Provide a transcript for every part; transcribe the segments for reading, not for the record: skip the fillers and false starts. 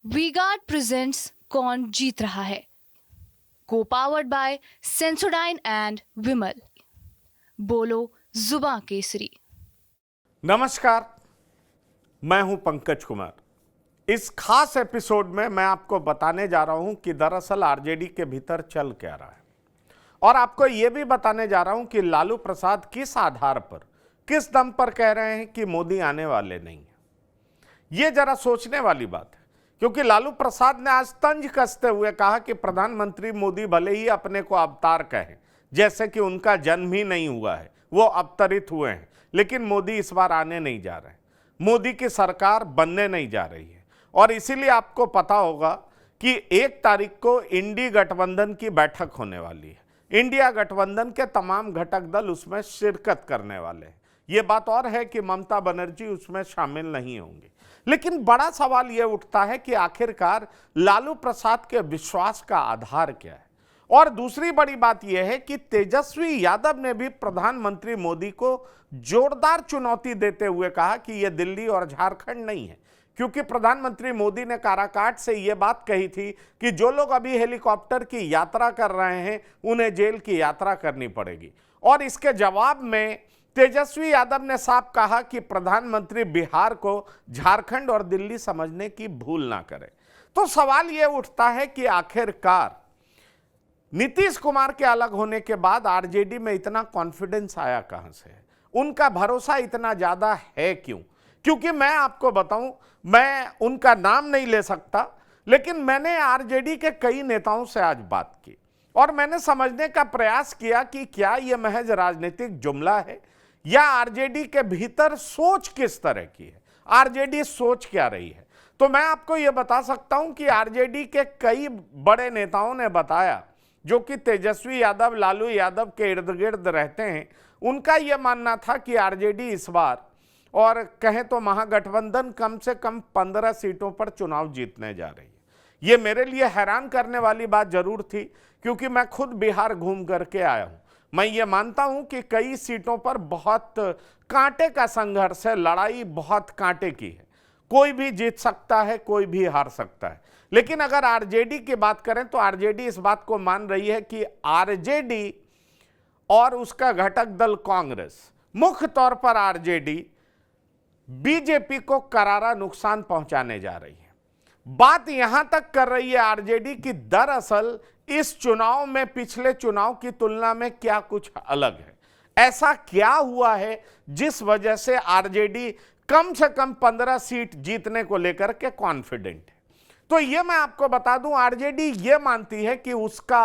V-Guard presents कौन जीत रहा है, को पावर्ड बाय सेंसोडाइन एंड विमल। बोलो जुबां केसरी। नमस्कार, मैं हूं पंकज कुमार। इस खास एपिसोड में मैं आपको बताने जा रहा हूं कि दरअसल आरजेडी के भीतर चल क्या रहा है, और आपको यह भी बताने जा रहा हूं कि लालू प्रसाद किस आधार पर, किस दम पर कह रहे हैं कि मोदी आने वाले नहीं है। यह जरा सोचने वाली बात है, क्योंकि लालू प्रसाद ने आज तंज कसते हुए कहा कि प्रधानमंत्री मोदी भले ही अपने को अवतार कहें, जैसे कि उनका जन्म ही नहीं हुआ है, वो अवतरित हुए हैं, लेकिन मोदी इस बार आने नहीं जा रहे हैं। मोदी की सरकार बनने नहीं जा रही है। और इसीलिए आपको पता होगा कि 1 तारीख को इंडी गठबंधन की बैठक होने वाली है। इंडिया गठबंधन के तमाम घटक दल उसमें शिरकत करने वाले हैं। ये बात और है कि ममता बनर्जी उसमें शामिल नहीं होंगे। लेकिन बड़ा सवाल यह उठता है कि आखिरकार लालू प्रसाद के विश्वास का आधार क्या है। और दूसरी बड़ी बात यह है कि तेजस्वी यादव ने भी प्रधानमंत्री मोदी को जोरदार चुनौती देते हुए कहा कि यह दिल्ली और झारखंड नहीं है, क्योंकि प्रधानमंत्री मोदी ने काराकाट से यह बात कही थी कि जो लोग अभी हेलीकॉप्टर की यात्रा कर रहे हैं उन्हें जेल की यात्रा करनी पड़ेगी। और इसके जवाब में तेजस्वी यादव ने साफ कहा कि प्रधानमंत्री बिहार को झारखंड और दिल्ली समझने की भूल ना करें। तो सवाल यह उठता है कि आखिरकार नीतीश कुमार के अलग होने के बाद आरजेडी में इतना कॉन्फिडेंस आया कहां से है, उनका भरोसा इतना ज्यादा है क्यों? क्योंकि मैं आपको बताऊं, मैं उनका नाम नहीं ले सकता, लेकिन मैंने आरजेडी के कई नेताओं से आज बात की और मैंने समझने का प्रयास किया कि क्या यह महज राजनीतिक जुमला है या आरजेडी के भीतर सोच किस तरह की है, आरजेडी सोच क्या रही है। तो मैं आपको यह बता सकता हूं कि आरजेडी के कई बड़े नेताओं ने बताया, जो कि तेजस्वी यादव, लालू यादव के इर्द गिर्द रहते हैं, उनका यह मानना था कि आरजेडी इस बार, और कहें तो महागठबंधन, कम से कम 15 सीटों पर चुनाव जीतने जा रही है। यह मेरे लिए हैरान करने वाली बात जरूर थी, क्योंकि मैं खुद बिहार घूम करके आया हूं। मैं ये मानता हूं कि कई सीटों पर बहुत कांटे का संघर्ष है, लड़ाई बहुत कांटे की है। कोई भी जीत सकता है, कोई भी हार सकता है। लेकिन अगर आरजेडी की बात करें तो आरजेडी इस बात को मान रही है कि आरजेडी और उसका घटक दल कांग्रेस, मुख्य तौर पर आरजेडी, बीजेपी को करारा नुकसान पहुंचाने जा रही है। बात यहां तक कर रही है आरजेडी की दरअसल इस चुनाव में पिछले चुनाव की तुलना में क्या कुछ अलग है। ऐसा क्या हुआ है जिस वजह से आरजेडी कम से कम 15 सीट जीतने को लेकर के कॉन्फिडेंट है। तो यह मैं आपको बता दूं, आरजेडी यह मानती है कि उसका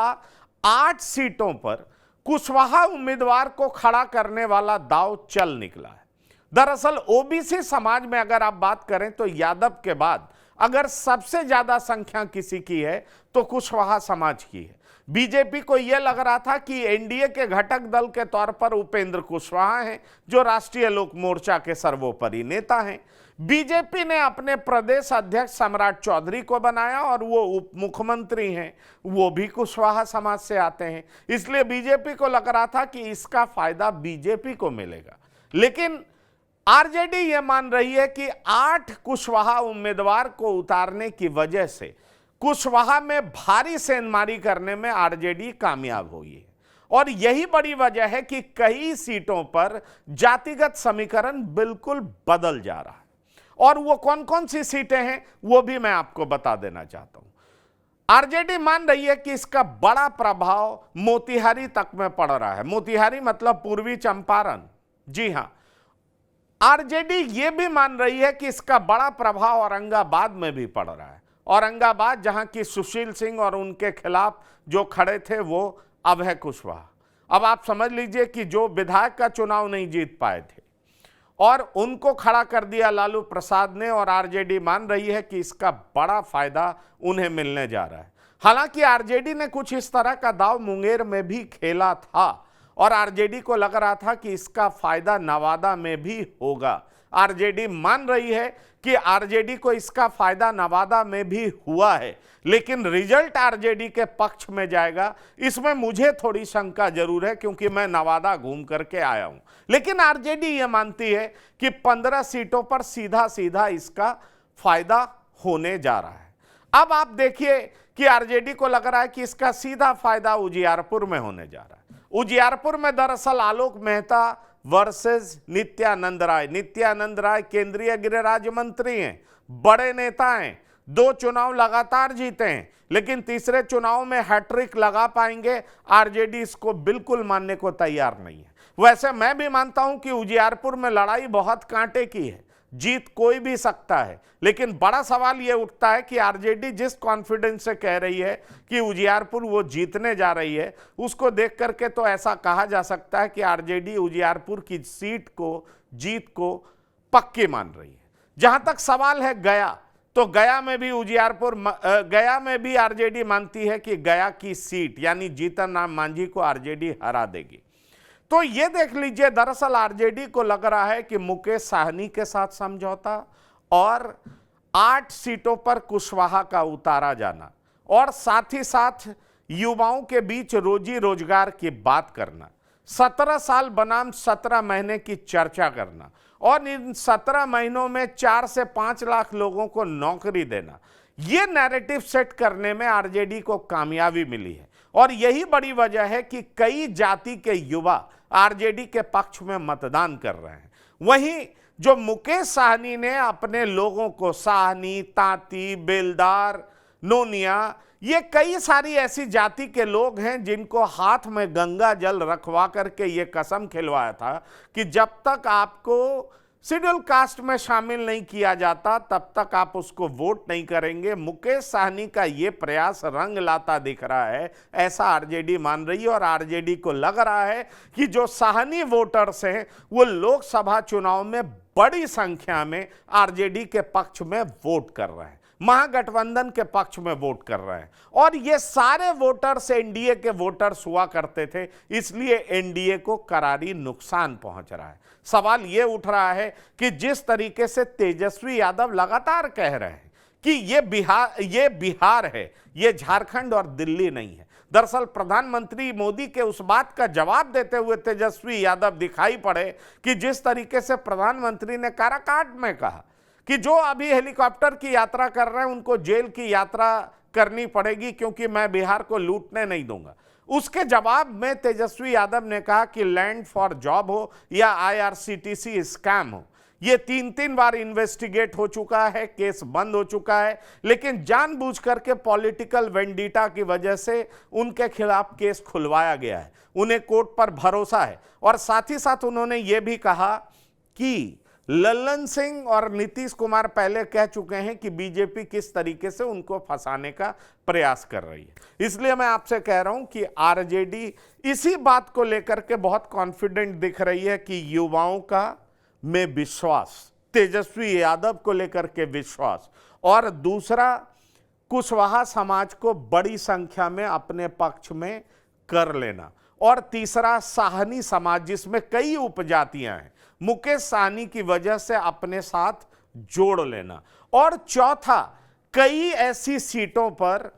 8 सीटों पर कुशवाहा उम्मीदवार को खड़ा करने वाला दांव चल निकला है। दरअसल ओबीसी समाज में अगर आप बात करें तो यादव के बाद अगर सबसे ज्यादा संख्या किसी की है तो कुशवाहा समाज की है। बीजेपी को यह लग रहा था कि एनडीए के घटक दल के तौर पर उपेंद्र कुशवाहा हैं, जो राष्ट्रीय लोक मोर्चा के सर्वोपरि नेता हैं। बीजेपी ने अपने प्रदेश अध्यक्ष सम्राट चौधरी को बनाया और वो उप मुख्यमंत्री हैं, वो भी कुशवाहा समाज से आते हैं। इसलिए बीजेपी को लग रहा था कि इसका फायदा बीजेपी को मिलेगा। लेकिन आरजेडी यह मान रही है कि 8 कुशवाहा उम्मीदवार को उतारने की वजह से कुशवाहा में भारी सेंधमारी करने में आरजेडी कामयाब हुई है। और यही बड़ी वजह है कि कई सीटों पर जातिगत समीकरण बिल्कुल बदल जा रहा है। और वो कौन कौन सी सीटें हैं वो भी मैं आपको बता देना चाहता हूं। आरजेडी मान रही है कि इसका बड़ा प्रभाव मोतिहारी तक में पड़ रहा है। मोतिहारी मतलब पूर्वी चंपारण। जी हां, आरजेडी यह भी मान रही है कि इसका बड़ा प्रभाव औरंगाबाद में भी पड़ रहा है। औरंगाबाद, जहां की सुशील सिंह और उनके खिलाफ जो खड़े थे वो अभय कुशवाहा। अब आप समझ लीजिए कि जो विधायक का चुनाव नहीं जीत पाए थे और उनको खड़ा कर दिया लालू प्रसाद ने, और आरजेडी मान रही है कि इसका बड़ा फायदा उन्हें मिलने जा रहा है। हालांकि आरजेडी ने कुछ इस तरह का दांव मुंगेर में भी खेला था और आरजेडी को लग रहा था कि इसका फायदा नवादा में भी होगा। आरजेडी मान रही है कि आरजेडी को इसका फायदा नवादा में भी हुआ है, लेकिन रिजल्ट आरजेडी के पक्ष में जाएगा, इसमें मुझे थोड़ी शंका जरूर है, क्योंकि मैं नवादा घूम करके आया हूं। लेकिन आरजेडी यह मानती है कि 15 सीटों पर सीधा सीधा इसका फायदा होने जा रहा है। अब आप देखिए कि आरजेडी को लग रहा है कि इसका सीधा फायदा उजियारपुर में होने जा रहा है। उजियारपुर में दरअसल आलोक मेहता वर्सेस नित्यानंद राय। नित्यानंद राय केंद्रीय गृह राज्य मंत्री हैं, बड़े नेता हैं, 2 चुनाव लगातार जीते हैं, लेकिन तीसरे चुनाव में हैट्रिक लगा पाएंगे, आरजेडी इसको बिल्कुल मानने को तैयार नहीं है। वैसे मैं भी मानता हूं कि उजियारपुर में लड़ाई बहुत कांटे की है, जीत कोई भी सकता है, लेकिन बड़ा सवाल यह उठता है कि आरजेडी जिस कॉन्फिडेंस से कह रही है कि उजियारपुर वो जीतने जा रही है, उसको देख करके तो ऐसा कहा जा सकता है कि आरजेडी उजियारपुर की जीत को पक्की मान रही है। जहां तक सवाल है गया, तो गया में भी आरजेडी मानती है कि गया की सीट यानी जीतन राम मांझी को आरजेडी हरा देगी। तो ये देख लीजिए, दरअसल आरजेडी को लग रहा है कि मुकेश साहनी के साथ समझौता और 8 सीटों पर कुशवाहा का उतारा जाना और साथ ही साथ युवाओं के बीच रोजी रोजगार की बात करना, 17 साल बनाम 17 महीने की चर्चा करना और इन 17 महीनों में 4 से 5 लाख लोगों को नौकरी देना, ये नैरेटिव सेट करने में आरजेडी को कामयाबी मिली है। और यही बड़ी वजह है कि कई जाति के युवा आरजेडी के पक्ष में मतदान कर रहे हैं। वहीं जो मुकेश साहनी ने अपने लोगों को, साहनी, तांती, बेलदार, नोनिया, ये कई सारी ऐसी जाति के लोग हैं जिनको हाथ में गंगा जल रखवा करके ये कसम खिलवाया था कि जब तक आपको शेड्यूल कास्ट में शामिल नहीं किया जाता तब तक आप उसको वोट नहीं करेंगे। मुकेश साहनी का ये प्रयास रंग लाता दिख रहा है, ऐसा आरजेडी मान रही है और आरजेडी को लग रहा है कि जो साहनी वोटर्स हैं वो लोकसभा चुनाव में बड़ी संख्या में आरजेडी के पक्ष में वोट कर रहे हैं, महागठबंधन के पक्ष में वोट कर रहे हैं। और ये सारे वोटर्स एनडीए के वोटर्स हुआ करते थे, इसलिए एनडीए को करारी नुकसान पहुंच रहा है। सवाल ये उठ रहा है कि जिस तरीके से तेजस्वी यादव लगातार कह रहे हैं कि ये बिहार है, ये झारखंड और दिल्ली नहीं है। दरअसल प्रधानमंत्री मोदी के उस बात का जवाब देते हुए तेजस्वी यादव दिखाई पड़े कि जिस तरीके से प्रधानमंत्री ने काराकाट में कहा कि जो अभी हेलीकॉप्टर की यात्रा कर रहे हैं उनको जेल की यात्रा करनी पड़ेगी क्योंकि मैं बिहार को लूटने नहीं दूंगा। उसके जवाब में तेजस्वी यादव ने कहा कि लैंड फॉर जॉब हो या आईआरसीटीसी स्कैम हो, ये 3 बार इन्वेस्टिगेट हो चुका है, केस बंद हो चुका है, लेकिन जानबूझ करके पॉलिटिकल वेंडिटा की वजह से उनके खिलाफ केस खुलवाया गया है। उन्हें कोर्ट पर भरोसा है और साथ ही साथ उन्होंने ये भी कहा कि लल्लन सिंह और नीतीश कुमार पहले कह चुके हैं कि बीजेपी किस तरीके से उनको फंसाने का प्रयास कर रही है। इसलिए मैं आपसे कह रहा हूं कि आरजेडी इसी बात को लेकर के बहुत कॉन्फिडेंट दिख रही है कि युवाओं का में विश्वास, तेजस्वी यादव को लेकर के विश्वास, और दूसरा कुशवाहा समाज को बड़ी संख्या में अपने पक्ष में कर लेना, और तीसरा साहनी समाज जिसमें कई उपजातियां हैं, मुकेश साहनी की वजह से अपने साथ जोड़ लेना, और चौथा कई ऐसी सीटों पर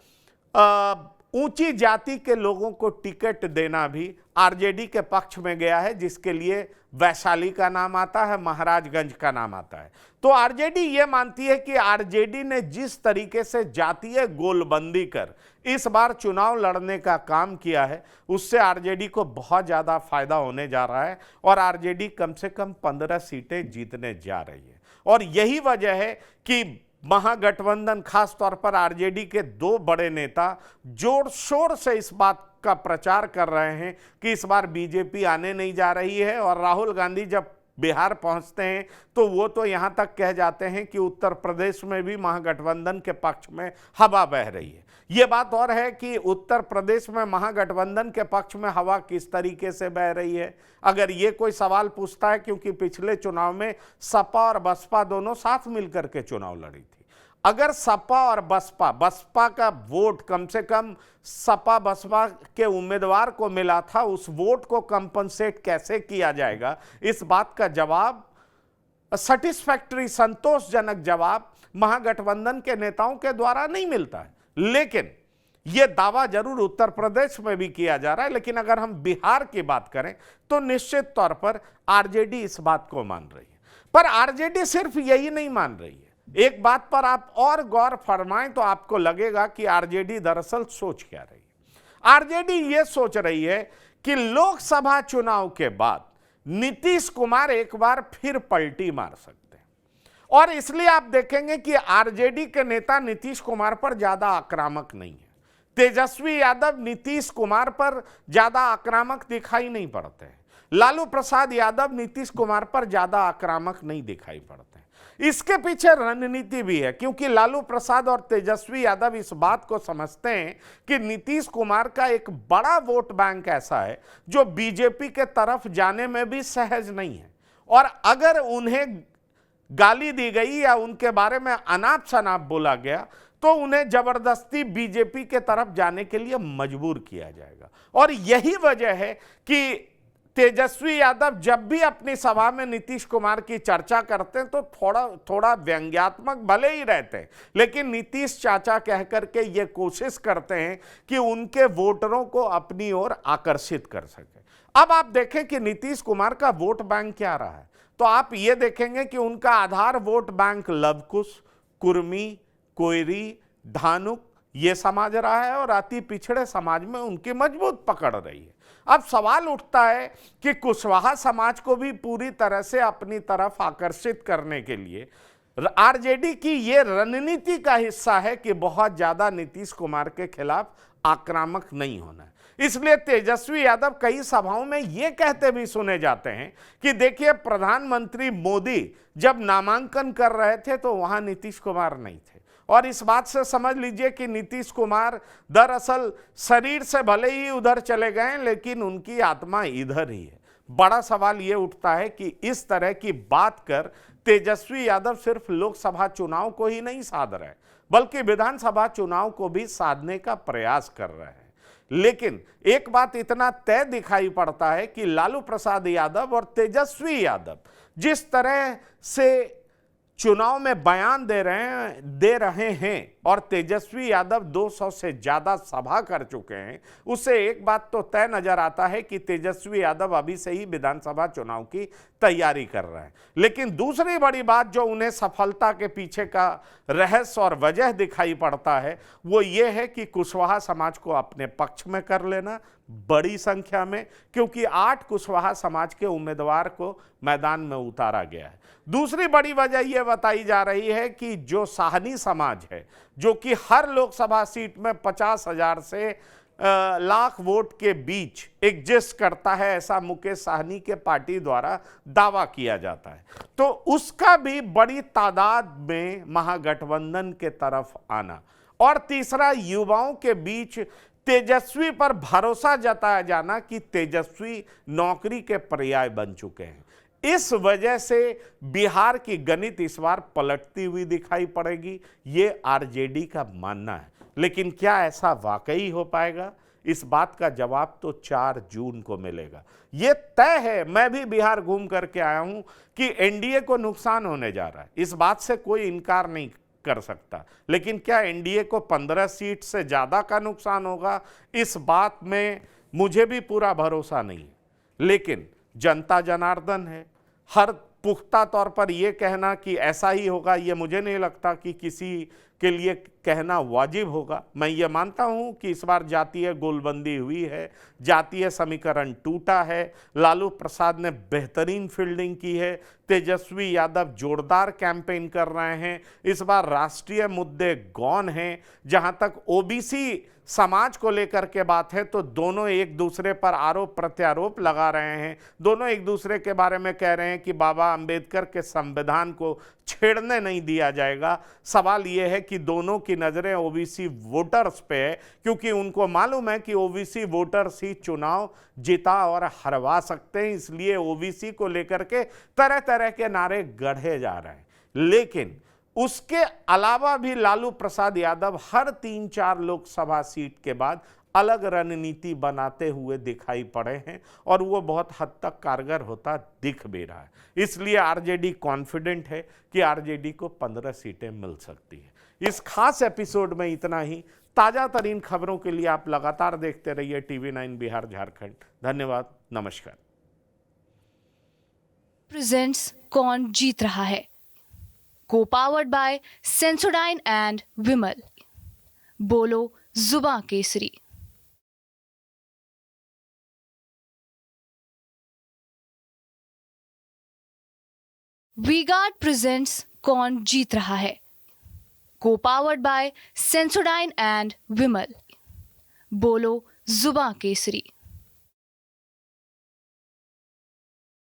ऊंची जाति के लोगों को टिकट देना भी आरजेडी के पक्ष में गया है, जिसके लिए वैशाली का नाम आता है, महाराजगंज का नाम आता है। तो आरजेडी ये मानती है कि आरजेडी ने जिस तरीके से जातीय गोलबंदी कर इस बार चुनाव लड़ने का काम किया है, उससे आरजेडी को बहुत ज़्यादा फायदा होने जा रहा है और आरजेडी कम से कम 15 सीटें जीतने जा रही है। और यही वजह है कि महागठबंधन, खास तौर पर आरजेडी के 2 बड़े नेता जोर शोर से इस बात का प्रचार कर रहे हैं कि इस बार बीजेपी आने नहीं जा रही है। और राहुल गांधी जब बिहार पहुंचते हैं तो वो तो यहां तक कह जाते हैं कि उत्तर प्रदेश में भी महागठबंधन के पक्ष में हवा बह रही है। ये बात और है कि उत्तर प्रदेश में महागठबंधन के पक्ष में हवा किस तरीके से बह रही है, अगर ये कोई सवाल पूछता है, क्योंकि पिछले चुनाव में सपा और बसपा दोनों साथ मिलकर के चुनाव लड़ी थी। अगर सपा और बसपा का वोट कम से कम सपा बसपा के उम्मीदवार को मिला था, उस वोट को कंपनसेट कैसे किया जाएगा, इस बात का जवाब, सैटिस्फैक्टरी, संतोषजनक जवाब महागठबंधन के नेताओं के द्वारा नहीं मिलता है। लेकिन यह दावा जरूर उत्तर प्रदेश में भी किया जा रहा है। लेकिन अगर हम बिहार की बात करें तो निश्चित तौर पर आरजेडी इस बात को मान रही है। पर आरजेडी सिर्फ यही नहीं मान रही है, एक बात पर आप और गौर फरमाएं तो आपको लगेगा कि आरजेडी दरअसल सोच क्या रही है। आरजेडी ये सोच रही है कि लोकसभा चुनाव के बाद नीतीश कुमार एक बार फिर पलटी मार सकते हैं, और इसलिए आप देखेंगे कि आरजेडी के नेता नीतीश कुमार पर ज्यादा आक्रामक नहीं है। तेजस्वी यादव नीतीश कुमार पर ज्यादा आक्रामक दिखाई नहीं पड़ते हैं। लालू प्रसाद यादव नीतीश कुमार पर ज्यादा आक्रामक नहीं दिखाई पड़ते हैं। इसके पीछे रणनीति भी है, क्योंकि लालू प्रसाद और तेजस्वी यादव इस बात को समझते हैं कि नीतीश कुमार का एक बड़ा वोट बैंक ऐसा है जो बीजेपी के तरफ जाने में भी सहज नहीं है, और अगर उन्हें गाली दी गई या उनके बारे में अनाप शनाप बोला गया तो उन्हें जबरदस्ती बीजेपी के तरफ जाने के लिए मजबूर किया जाएगा। और यही वजह है कि तेजस्वी यादव जब भी अपनी सभा में नीतीश कुमार की चर्चा करते हैं तो थोड़ा व्यंग्यात्मक भले ही रहते हैं, लेकिन नीतीश चाचा कह करके ये कोशिश करते हैं कि उनके वोटरों को अपनी ओर आकर्षित कर सके। अब आप देखें कि नीतीश कुमार का वोट बैंक क्या रहा है, तो आप ये देखेंगे कि उनका आधार वोट बैंक लवकुश, कुर्मी, कोयरी, धानुक ये समाज रहा है, और अति पिछड़े समाज में उनकी मजबूत पकड़ रही है। अब सवाल उठता है कि कुशवाहा समाज को भी पूरी तरह से अपनी तरफ आकर्षित करने के लिए आरजेडी की ये रणनीति का हिस्सा है कि बहुत ज्यादा नीतीश कुमार के खिलाफ आक्रामक नहीं होना है। इसलिए तेजस्वी यादव कई सभाओं में ये कहते भी सुने जाते हैं कि देखिए, प्रधानमंत्री मोदी जब नामांकन कर रहे थे तो वहां नीतीश कुमार नहीं थे, और इस बात से समझ लीजिए कि नीतीश कुमार दरअसल शरीर से भले ही उधर चले गए लेकिन उनकी आत्मा इधर ही है। बड़ा सवाल ये उठता है कि इस तरह की बात कर तेजस्वी यादव सिर्फ लोकसभा चुनाव को ही नहीं साध रहे बल्कि विधानसभा चुनाव को भी साधने का प्रयास कर रहे हैं। लेकिन एक बात इतना तय दिखाई पड़ता है कि लालू प्रसाद यादव और तेजस्वी यादव जिस तरह से चुनाव में बयान दे रहे हैं और तेजस्वी यादव 200 से ज्यादा सभा कर चुके हैं, उससे एक बात तो तय नजर आता है कि तेजस्वी यादव अभी से ही विधानसभा चुनाव की तैयारी कर रहे हैं। लेकिन दूसरी बड़ी बात जो उन्हें सफलता के पीछे का रहस्य और वजह दिखाई पड़ता है वो ये है कि कुशवाहा समाज को अपने पक्ष में कर लेना बड़ी संख्या में, क्योंकि 8 कुशवाहा समाज के उम्मीदवार को मैदान में उतारा गया है। दूसरी बड़ी वजह यह बताई जा रही है कि जो साहनी समाज है, जो कि हर लोकसभा सीट में 50,000 से लाख वोट के बीच एग्जिस्ट करता है, ऐसा मुकेश साहनी के पार्टी द्वारा दावा किया जाता है, तो उसका भी बड़ी तादाद में महागठबंधन के तरफ आना, और तीसरा युवाओं के बीच तेजस्वी पर भरोसा जताया जाना कि तेजस्वी नौकरी के पर्याय बन चुके हैं। इस वजह से बिहार की गणित इस बार पलटती हुई दिखाई पड़ेगी, ये आरजेडी का मानना है। लेकिन क्या ऐसा वाकई हो पाएगा, इस बात का जवाब तो 4 जून को मिलेगा। ये तय है, मैं भी बिहार घूम करके आया हूं, कि एनडीए को नुकसान होने जा रहा है, इस बात से कोई इनकार नहीं कर सकता। लेकिन क्या एनडीए को 15 सीट से ज्यादा का नुकसान होगा, इस बात में मुझे भी पूरा भरोसा नहीं है। लेकिन जनता जनार्दन है, हर पुख्ता तौर पर यह कहना कि ऐसा ही होगा, यह मुझे नहीं लगता कि किसी के लिए कहना वाजिब होगा। मैं ये मानता हूं कि इस बार जातीय गोलबंदी हुई है, जातीय समीकरण टूटा है, लालू प्रसाद ने बेहतरीन फील्डिंग की है, तेजस्वी यादव जोरदार कैंपेन कर रहे हैं, इस बार राष्ट्रीय मुद्दे गौन हैं। जहां तक ओबीसी समाज को लेकर के बात है तो दोनों एक दूसरे पर आरोप प्रत्यारोप लगा रहे हैं, दोनों एक दूसरे के बारे में कह रहे हैं कि बाबा अंबेडकर के संविधान को छेड़ने नहीं दिया जाएगा। सवाल यह है कि दोनों की नजरें ओबीसी वोटर्स पे है, क्योंकि उनको मालूम है कि ओबीसी वोटर्स ही चुनाव जिता और हरवा सकते हैं, इसलिए ओबीसी को लेकर के तरह तरह के नारे गढ़े जा रहे हैं। लेकिन उसके अलावा भी लालू प्रसाद यादव हर 3-4 लोकसभा सीट के बाद अलग रणनीति बनाते हुए दिखाई पड़े हैं, और वो बहुत हद तक कारगर होता दिख भी रहा है। इसलिए आरजेडी कॉन्फिडेंट है कि आरजेडी को 15 सीटें मिल सकती है। इस खास एपिसोड में इतना ही। ताजा तरीन खबरों के लिए आप लगातार देखते रहिए TV9 बिहार झारखंड। धन्यवाद, नमस्कार। प्रेजेंट्स कौन जीत रहा है। Co-powered by Sensodyne and Vimal. बोलो जुबां केसरी। वीगार्ड प्रेजेंट्स कौन जीत रहा है, Co-powered by Sensodyne and Vimal. बोलो जुबां केसरी।